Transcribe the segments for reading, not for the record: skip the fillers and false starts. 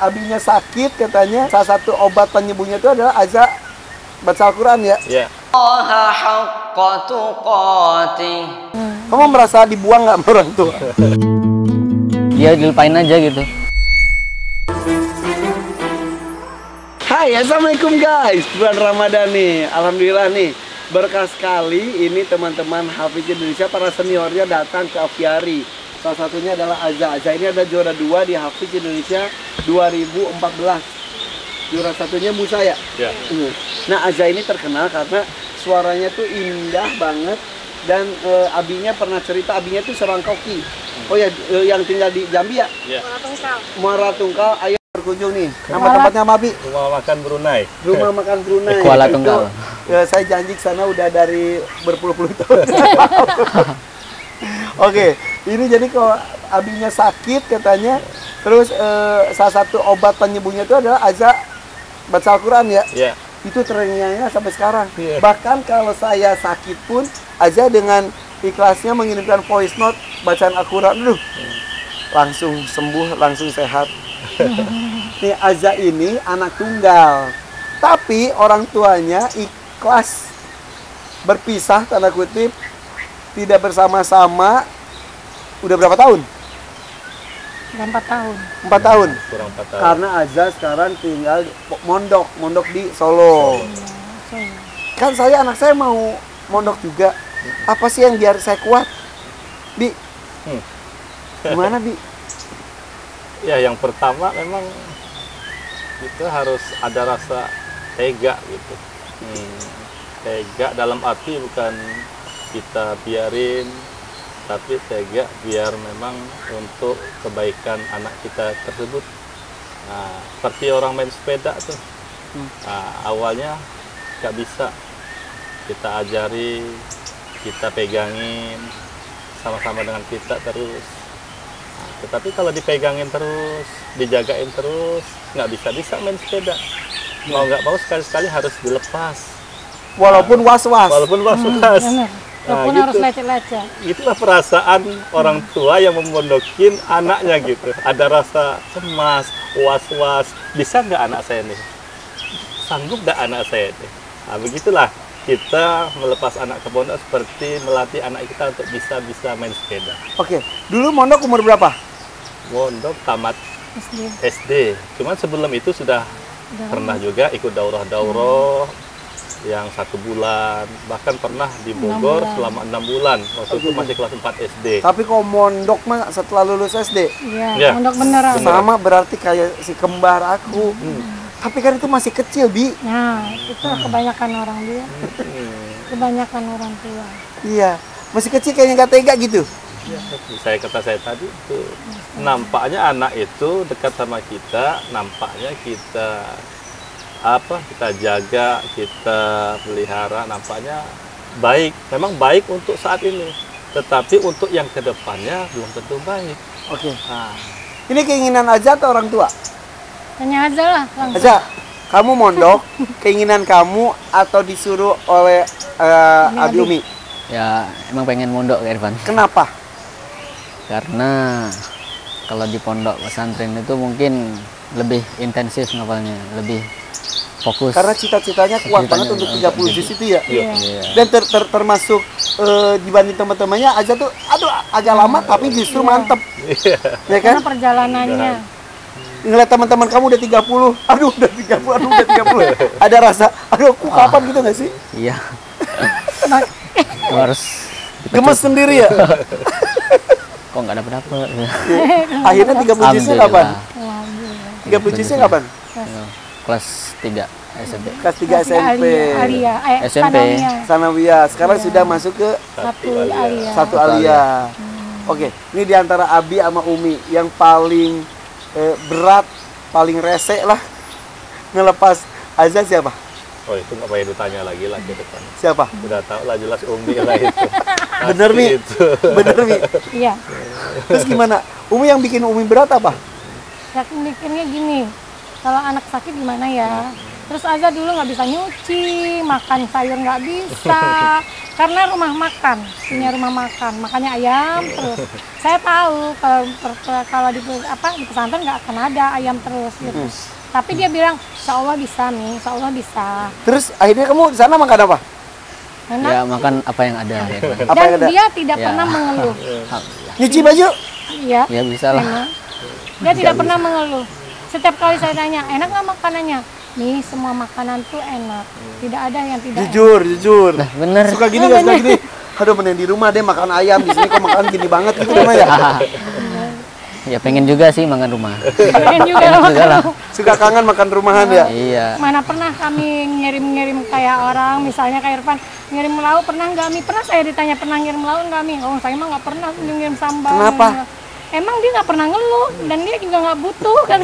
abinya sakit katanya, salah satu obat penyembuhnya itu adalah Aza baca Al-Quran ya? Iya. Kamu merasa dibuang nggak sama orang tua? Dia dilupain aja gitu. Hai, assalamualaikum guys. Bulan Ramadan nih, alhamdulillah nih, berkah sekali ini teman-teman Hafiz Indonesia, para seniornya datang ke Aviari. Salah satunya adalah Aza. Aza ini ada juara 2 di Hafiz Indonesia 2014. Juara satunya Musa ya? Ya. Nah, Aza ini terkenal karena suaranya tuh indah banget. Dan abinya pernah cerita, abinya tuh seorang koki. Oh ya, yang tinggal di Jambi ya? Ya. Muara Tungkal. Ayo berkunjung nih. Nama tempatnya Mabi? Rumah makan Brunei. Rumah makan Brunei. Kuala Tungkal. Saya janji ke sana udah dari berpuluh-puluh tahun. Oke, ini jadi kalau abinya sakit katanya, terus salah satu obat penyembuhnya itu adalah Aza baca Al-Quran ya? Iya. Itu trennya sampai sekarang. Iya. Bahkan kalau saya sakit pun, Aza dengan ikhlasnya mengirimkan voice note bacaan Al-Quran, langsung sembuh, langsung sehat. Nih, Aza ini anak tunggal, tapi orang tuanya ikhlas berpisah, tanda kutip, tidak bersama-sama. Udah berapa tahun? Udah 4 tahun. 4 tahun. Kurang 4 tahun. Karena Aza sekarang tinggal mondok di Solo. Kan anak saya mau mondok juga. Apa sih yang biar saya kuat, Bi? Gimana, Bi? Ya, yang pertama memang kita harus ada rasa tega gitu. Tega dalam arti bukan kita biarin, tapi tega biar memang untuk kebaikan anak kita tersebut. Nah, seperti orang main sepeda tuh. Nah, awalnya nggak bisa kita ajari, kita pegangin sama-sama dengan kita terus. Nah, tetapi kalau dipegangin terus, dijagain terus, nggak bisa main sepeda. Mau nggak mau sekali-sekali harus dilepas. Walaupun was-was. Walaupun was-was. Walaupun harus lecet-lecet. Itulah perasaan orang tua yang memondokin anaknya gitu. Ada rasa cemas, was-was. Bisa nggak anak saya nih? Sanggup nggak anak saya nih? Nah, begitulah kita melepas anak ke pondok seperti melatih anak kita untuk bisa main sepeda. Oke, dulu mondok umur berapa? Mondok tamat SD. SD. Cuman sebelum itu sudah pernah juga ikut daurah yang 1 bulan, bahkan pernah di Bogor selama 6 bulan. Waktu itu masih kelas 4 SD. Tapi kalau mondok mah setelah lulus SD. Iya, Ya. mondok beneran. Sama berarti kayak si kembar aku. Tapi kan itu masih kecil, Bi. Nah, itu kebanyakan orang dia. Kebanyakan orang tua. Iya, masih kecil kayaknya nggak tega gitu. Kata saya tadi itu nampaknya anak itu dekat sama kita, nampaknya kita jaga, kita pelihara, nampaknya baik. Memang baik untuk saat ini, tetapi untuk yang kedepannya belum tentu baik. Oke. Nah, Ini keinginan Aza atau orang tua? Tanya aja lah langsung. Aza, kamu mondok, keinginan kamu atau disuruh oleh Abi Umi? Ya emang pengen mondok ke Irfan. Kenapa? Karena kalau di pondok pesantren itu mungkin lebih intensif ngapalnya, lebih fokus. Karena cita-citanya kuat banget untuk 30 juz itu ya. Iya. Dan termasuk dibanding teman-temannya Aza tuh agak lama tapi justru mantep. Ya kan? Karena perjalanannya. Ngeliat teman-teman kamu udah 30, udah 30. Ada rasa, aku kapan gitu nggak sih? Iya. Harus Gemes sendiri ya? kok nggak dapet. Akhirnya 30 juznya kapan? Alhamdulillah. 30 juznya kapan? Kelas 3 SMP. Kelas 3 SMP. Alia, SMP. Sanawiyah. Sekarang sudah masuk ke Satu Alia. satu Alia. Oke, ini diantara Abi sama Umi yang paling berat, paling rese lah ngelepas Aza siapa? oh itu nggak payah ditanya lagi lah ke depan. Siapa? Udah tahu lah, jelas Umi lah itu. Bener, Mi? Itu. Bener, Mi? Iya. Terus gimana? Umi yang bikin Umi berat apa? Ya bikinnya gini. Kalau anak sakit gimana ya? Terus Aza dulu nggak bisa nyuci, makan sayur nggak bisa, karena rumah makan, punya rumah makan, makannya ayam terus. Saya tahu kalau di pesantren nggak akan ada ayam terus gitu. Tapi dia bilang, insya Allah bisa nih, insya Allah bisa. Terus akhirnya kamu di sana makan apa? Enak. Ya makan apa yang ada ya kan. Apa Dan yang ada? dia tidak Ya. pernah mengeluh. Alhamdulillah. Nyuci baju? Iya. Ya bisa lah. Memang. Dia tidak pernah mengeluh. Setiap kali saya tanya, enak nggak makanannya? Nih, semua makanan tuh enak. Tidak ada yang tidak enak. Jujur. Nah, bener. Suka gini gak? Suka gini. Aduh, mending di rumah deh makan ayam, di sini kok makan gini banget gitu kan ya? Ya pengen juga sih makan rumah. Pengen juga Pengen juga makan. lah. Suka kangen makan rumahan ya? Iya. Mana pernah kami ngirim-ngirim kayak orang, misalnya kayak Irfan, ngirim lauk pernah nggak Mi? Pernah saya ditanya, pernah ngirim lauk nggak Mi? Oh, saya mah nggak pernah ngirim sambal. Kenapa? Emang dia nggak pernah ngeluh, dan dia juga nggak butuh kan.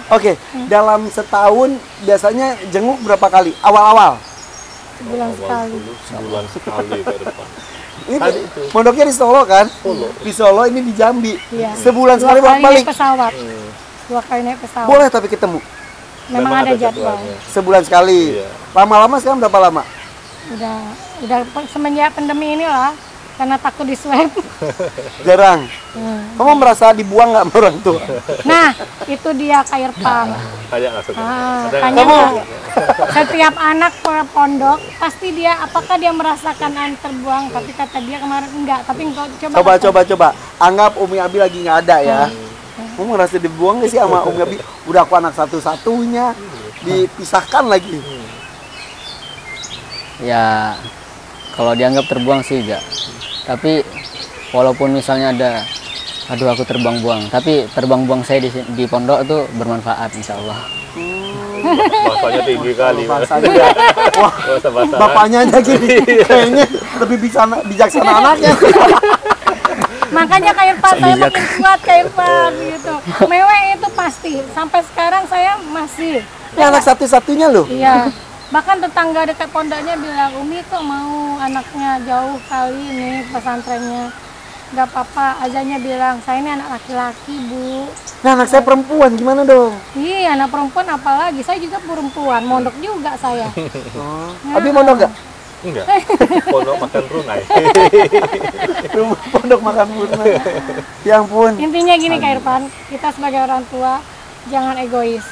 Oke, dalam setahun biasanya jenguk berapa kali? Awal-awal? Sebulan sekali. Sebulan sekali ke depan. Ini Tadi itu. pondoknya di Solo kan? Solo. Di Solo, ini di Jambi. Iya. Sebulan Dua sekali kali balik. naik pesawat. 2 kali naik pesawat. Boleh tapi ketemu. Memang ada jadwal. jadwalnya. Sebulan sekali. Iya. Lama-lama sekarang berapa lama? Udah semenjak pandemi inilah, karena takut di swab. Jarang. Kamu merasa dibuang nggak sama orang tua? Nah, itu dia Kak Irfan. Tanya nggak suka? Ah, Ada tanya nggak? nggak? Setiap anak ke pondok pasti dia apakah dia merasakan air terbuang, tapi kata dia kemarin enggak, tapi engkau Coba. Anggap Umi Abi lagi nggak ada ya. Kamu ngerasa dibuang nggak sih sama Umi Abi? Udah aku anak satu-satunya, dipisahkan lagi. Ya kalau dianggap terbuang sih enggak. Tapi walaupun misalnya ada aduh aku terbang-buang, tapi terbang-buang saya di pondok itu bermanfaat insya Allah. Bahasanya tinggi kali. Bahasanya ya. Wah, Bahasa-bahasa. bapaknya aja gini. Kayaknya lebih bijaksana anaknya. Makanya Kak Irfan saya makin kuat Kak Irfan gitu. Mewek itu pasti. Sampai sekarang saya masih. Ini anak satu-satunya loh. Iya. Bahkan tetangga dekat pondoknya bilang, Umi kok mau anaknya jauh kali nih pesantrennya. Gak apa-apa, Azanya bilang, saya ini anak laki-laki Bu. Nah, anak saya perempuan, gimana dong? Iya, anak perempuan apalagi, saya juga perempuan, mondok juga saya. Abi mondok nggak? Enggak. Pondok makan runai. Pondok makan purna. Ya ampun. Intinya gini Kak Irfan, kita sebagai orang tua, jangan egois.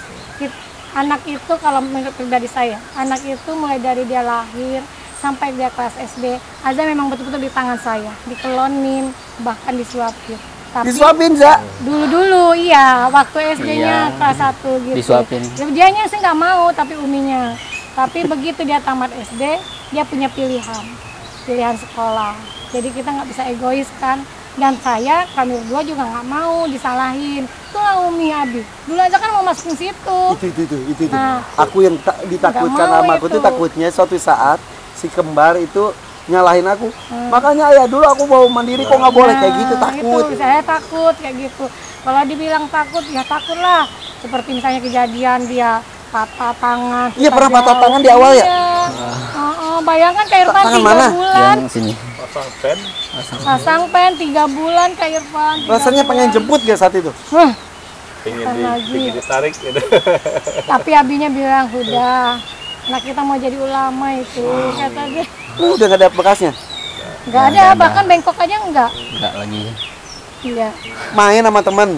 Anak itu kalau menurut pribadi saya, anak itu mulai dari dia lahir, sampai dia kelas SD, Azza memang betul-betul di tangan saya, dikelonin, bahkan disuapin. Tapi Disuapin, Za? dulu iya, waktu SD-nya Iya. kelas 1 gitu. Disuapin. Dianya sih nggak mau, tapi uminya. Tapi begitu dia tamat SD, dia punya pilihan sekolah. Jadi kita nggak bisa egois kan. Dan kami berdua juga nggak mau disalahin. Itulah Umi Abi. Dulu aja kan mau masukin situ. Itu. Nah. Aku yang ditakutkan Nggak mau sama aku tuh itu. takutnya suatu saat si kembar itu nyalahin aku. Makanya ayah dulu aku mau mandiri kok nggak boleh kayak gitu, takut. Itu, saya takut kayak gitu. Kalau dibilang takut, ya takut lah. Seperti misalnya kejadian dia patah tangan. Iya, kita pernah patah jauh. tangan di awal ya? Iya. Bayangkan Kak Irfan Tangan 3 mana? bulan. Yang sini. Pasang pen. Pasang pen 3 bulan Kak Irfan. 3 Rasanya pengen bulan. jemput gak saat itu? Hah, Pengen lagi. ditarik gitu. tapi abinya bilang, udah, anak kita mau jadi ulama itu, kata dia. Udah gak ada bekasnya. Nggak ada, bahkan bengkok aja enggak. Enggak lagi. Iya, Main sama temen.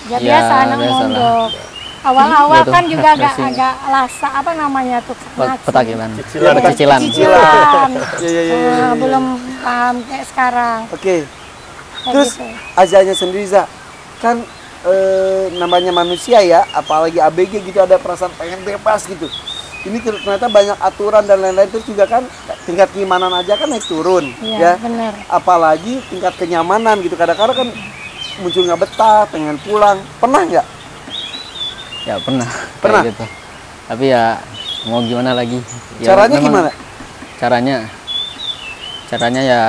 ya Ya, biasa anak biasa lah. mondok. Awal-awal Gitu. kan juga Refreshing. agak lasa, apa namanya tuh? ngaji. Petakilan. Cicilan. Cicilan. Cicilan. Iya. Belum paham kayak sekarang. Oke. Kayak Terus gitu. Azanya sendiri, Za, kan namanya manusia ya, apalagi ABG gitu ada perasaan pengen bebas gitu. Ini ternyata banyak aturan dan lain-lain, terus juga kan tingkat keimanan aja kan naik turun, Iya, ya. benar. Apalagi tingkat kenyamanan gitu, kadang-kadang kan muncul nggak betah, pengen pulang. Pernah nggak? Ya pernah. Pernah? Kayak gitu. Tapi ya mau gimana lagi? Ya, Caranya memang gimana? Caranya ya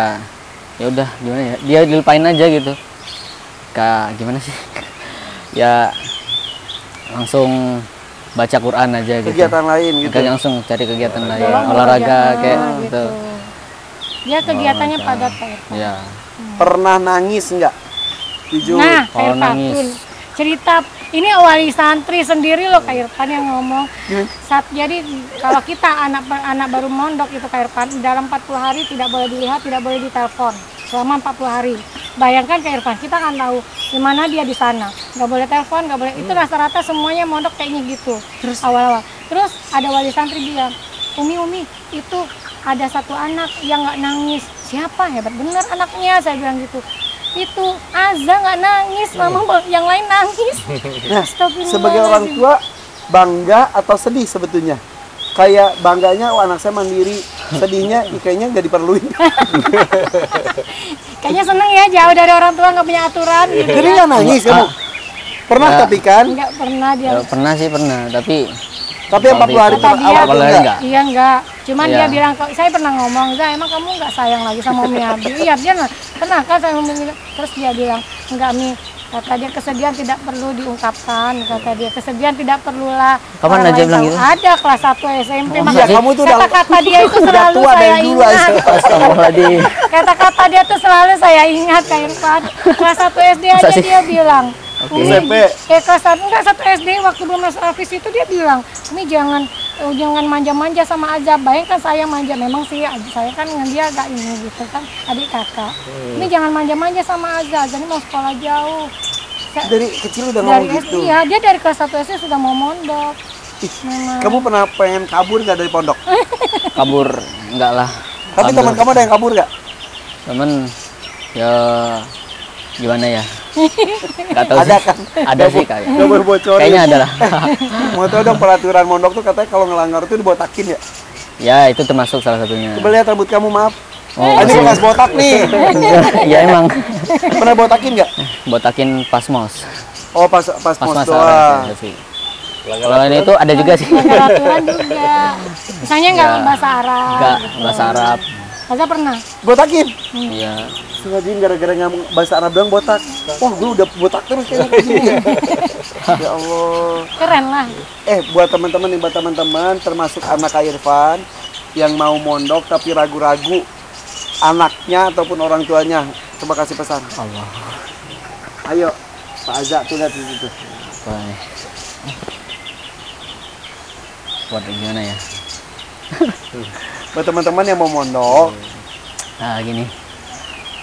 udah gimana ya? Dia dilupain aja gitu. Gimana sih? Ya langsung baca Quran aja gitu. Kegiatan lain gitu. Enggak, langsung cari kegiatan lain, Tolong olahraga kayak gitu. gitu. Dia kegiatannya Olahraga. padat Kak Irfan. Ya. Pernah nangis nggak? Jujur. Nah, Kalau Kak Irfan, nangis. cerita. Ini wali santri sendiri loh Kak Irfan yang ngomong. Jadi kalau kita anak baru mondok itu Kak Irfan, dalam 40 hari tidak boleh dilihat, tidak boleh ditelepon selama 40 hari. Bayangkan Kak Irfan, kita kan tahu di mana dia di sana. Nggak boleh telepon, nggak boleh. Itu rata-rata semuanya mondok kayaknya gitu. Terus awal-awal. Terus ada wali santri bilang, Umi, itu ada satu anak yang nggak nangis. Siapa? Hebat bener anaknya, saya bilang gitu. Itu Aza nggak nangis, mama yang lain nangis. Nah, sebagai orang tua bangga atau sedih sebetulnya? Kayak bangganya, anak saya mandiri. Sedihnya, kayaknya nggak diperluin. Kayaknya seneng ya, jauh dari orang tua, nggak punya aturan. Gitu Jadi ya. nggak nangis kamu? Pernah tapi kan? Nggak pernah dia. Pernah sih pernah, tapi 40 hari Kata dia, awal enggak? Iya enggak. Cuman Iya. dia bilang, saya pernah ngomong, emang kamu nggak sayang lagi sama Umi Abi? Iya, dia pernah kan saya ngomong. Terus dia bilang, enggak Mi, kata dia kesedihan tidak perlu diungkapkan, kata dia kesedihan tidak perlulah. Kapan orang aja lain bilang tahu. gitu? Ada kelas 1 SMP. Iya, Makanya kamu tuh udah kata-kata dia itu udah selalu tua saya dari dulu ingat. aja. Astagfirullahaladzim. Kata-kata dia tuh selalu saya ingat Kak Irfan. Kelas 1 SD aja Masa sih? dia bilang. Umi, SMP. kelas 1 enggak 1 SD waktu belum masuk Hafiz itu dia bilang, "Umi jangan manja-manja sama Azab." Bayangkan saya manja, memang sih saya kan dengan dia agak ini gitu kan, adik kakak. "Umi jangan manja-manja sama Azab, jadi mau sekolah jauh." Dari kecil udah Dari ngomong gitu. SD, ya, dia dari kelas 1 SD sudah mau mondok. Memang. Kamu pernah pengen kabur nggak dari pondok? Kabur enggak lah. Tapi teman kamu ada yang kabur nggak? Temen ya gimana ya? Gak tahu Ada sih. kan? Ada sih kayak. Gak boleh bocorin. Kayaknya ada lah. Mau tau dong peraturan mondok tuh katanya kalau ngelanggar tuh dibotakin ya? Ya itu termasuk salah satunya. Coba lihat rambut kamu, maaf. Oh, Ini masih- bekas botak nih. Ya emang Pernah botakin nggak? botakin pas mos. Oh pas Pas mos masa doang. ada sih. Kalau ini tuh ada juga sih. Melanggar aturan juga. Misalnya nggak Ya. bahasa Arab. Enggak gitu. bahasa Arab. Azab pernah. Botakin? Iya. Sengaja gara-gara ngomong bahasa Arab doang botak. Wah, gue udah botak terus kayaknya di sini ya. Ya Allah. Keren lah. Buat teman-teman nih, buat teman-teman termasuk anak Kak Irfan yang mau mondok tapi ragu-ragu anaknya ataupun orang tuanya, coba kasih pesan. Allah. Ayo, Pak Azza tuh lihat di situ. Apa nih? Buat gimana ya? Buat teman-teman yang mau mondok, Nah gini,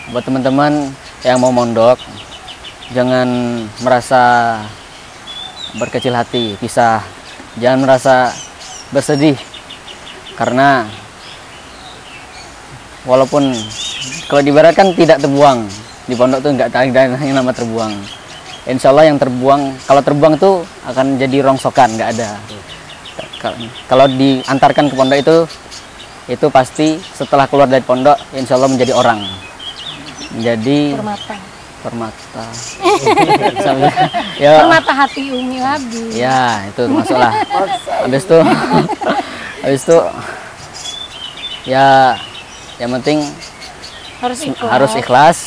buat teman-teman yang mau mondok, jangan merasa berkecil hati, pisah. Jangan merasa bersedih, karena walaupun kalau diibaratkan tidak terbuang di pondok tuh nggak ada yang nama terbuang. Insya Allah yang terbuang, kalau terbuang tuh akan jadi rongsokan, nggak ada. Kalau diantarkan ke pondok itu pasti setelah keluar dari pondok insya Allah menjadi orang, menjadi permata ya Permata hati Umi Abi. ya itu termasuklah. habis itu ya yang penting harus ikhlas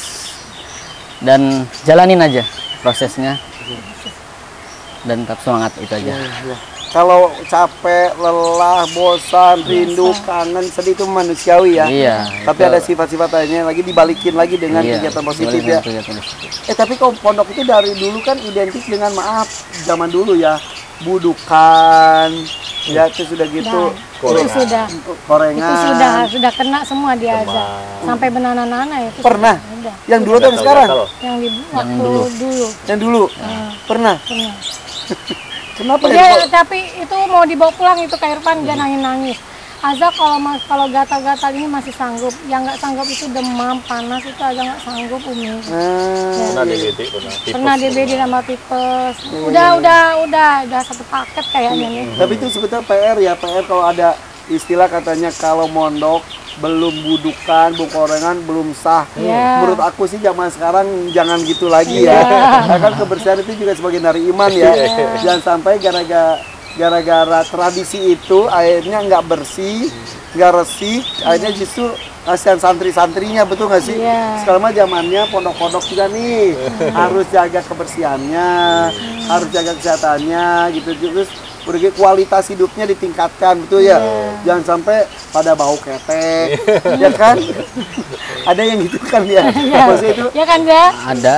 dan jalanin aja prosesnya dan tetap semangat, itu aja. kalau capek, lelah, bosan, rindu, kangen, sedih itu manusiawi ya. Iya, Tapi itu- ada sifat-sifat lainnya lagi dibalikin lagi dengan iya, kegiatan positif boleh ya. dengan kegiatan positif. Tapi kalau pondok itu dari dulu kan identik dengan, maaf, zaman dulu ya, budukan, ya itu sudah gitu. Itu sudah. Korengan. Itu sudah kena semua dia aja. Sampai benana-nana ya. Itu Pernah? sudah. Yang dulu atau yang sekarang? Yang di waktu dulu. Yang dulu. Pernah. Pernah. Kenapa Dia, ya? tapi itu mau dibawa pulang itu Kak Irfan, dia nangis-nangis. Azza kalau gatal-gatal ini masih sanggup. Yang nggak sanggup itu demam, panas itu aja nggak sanggup Umi. Pernah DBD, Pernah DBD sama tipes. Udah satu paket kayaknya nih. Tapi itu sebetulnya PR ya, PR kalau ada istilah katanya kalau mondok belum budukan, korengan belum sah. Iya. Menurut aku sih zaman sekarang jangan gitu lagi ya. Karena kan kebersihan itu juga sebagian dari iman ya. Jangan sampai gara-gara tradisi itu akhirnya nggak bersih, nggak resik, akhirnya justru kasihan santri-santrinya, betul nggak sih? Iya. Sekarang mah zamannya pondok-pondok juga nih harus jaga kebersihannya, harus jaga kesehatannya gitu, terus berbagai kualitas hidupnya ditingkatkan, betul ya? Jangan sampai pada bau ketek, ya kan? Ada yang gitu kan ya? Maksudnya itu Ya kan, Za? Ada.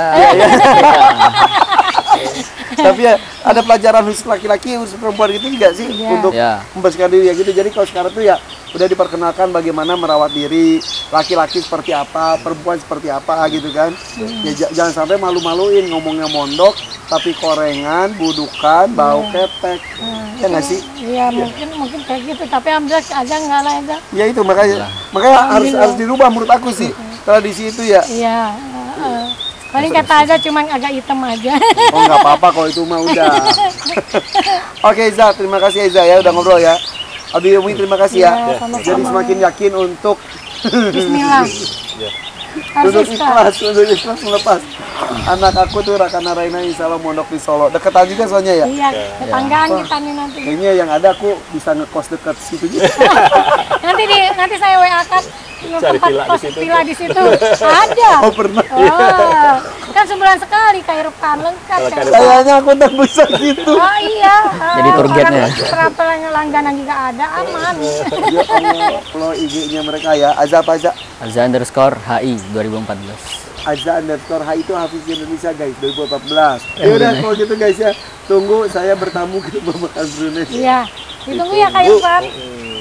Tapi ya ada pelajaran khusus laki-laki, khusus perempuan gitu juga sih Iya. untuk Ya. membersihkan diri ya gitu. Jadi kalau sekarang tuh ya udah diperkenalkan bagaimana merawat diri, laki-laki seperti apa, perempuan seperti apa gitu kan. Ya jangan sampai malu-maluin ngomongnya mondok tapi korengan, budukan, bau ketek. Ya nggak sih? Iya, mungkin kayak gitu, tapi alhamdulillah aja enggak lah aja. Ya itu makanya harus dirubah menurut aku sih tradisi itu ya. Iya, paling kata aja cuma agak hitam aja. Oh nggak apa-apa kalau itu mah udah. Oke Iza, terima kasih Iza ya udah ngobrol ya. Abi Umi terima kasih ya. Iya, sama-sama. Jadi semakin yakin untuk Bismillah. Harus ikhlas. untuk ikhlas melepas. Anak aku tuh Rakana Raina insya Allah mondok di Solo. Deketan juga soalnya ya. Iya, tetanggaan kita nih nanti. Kayaknya yang ada aku bisa ngekos dekat situ juga. nanti saya WA kan Cari tempat villa di kos situ. villa di situ. Ada. Oh pernah. Oh, kan sebulan sekali Kairukan lengkap. Kalau ya. Kairukan. Kayaknya aku tak bisa gitu. Oh iya. Jadi tour guide-nya. Berapa langganan juga ada, aman. Ya Allah, kalau IG-nya mereka ya. Azza apa Azza? Azza_HI 2014. Azza_HI itu Hafiz Indonesia guys 2014. Ya udah kalau gitu guys ya. Tunggu saya bertamu ke Babakan Brunei. Iya. Ditunggu ya Kairukan.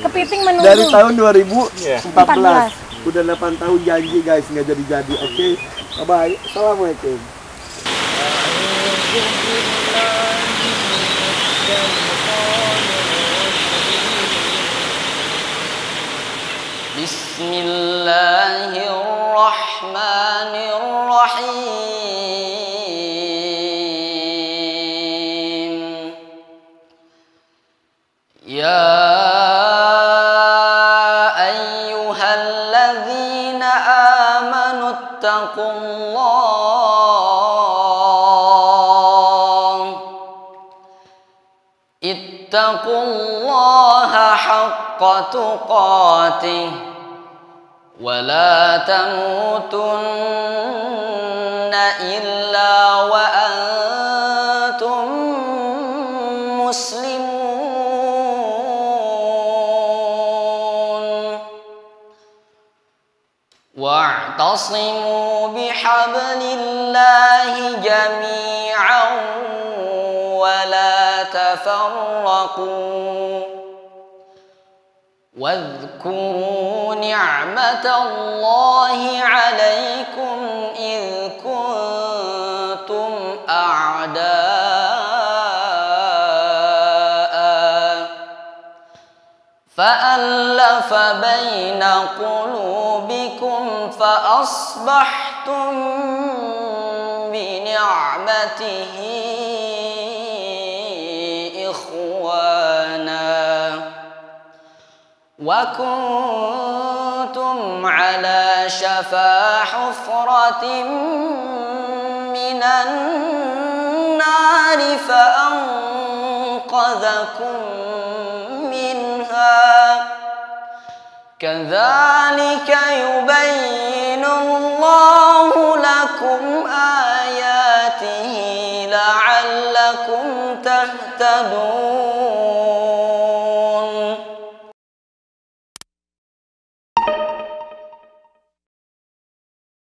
Kepiting menunggu. Dari tahun 2014. 14. Udah 8 tahun janji guys nggak jadi-jadi. Oke. Bye. Assalamualaikum. Bismillahirrahmanirrahim. Ya ayyuhalladzina amanu ittaqullaha haqqa tuqatih wa la tamutunna illa wa antum muslimun wa'tasimu bihablillahi jami'an wa la tafarraqu واذكروا نعمة الله عليكم إذ كنتم أعداء فألف بين قلوبكم فأصبحتم بنعمته إخوانا وكنتم على شفا حفرة من النار فأنقذكم منها كذلك يبين الله لكم آياته لعلكم تهتدون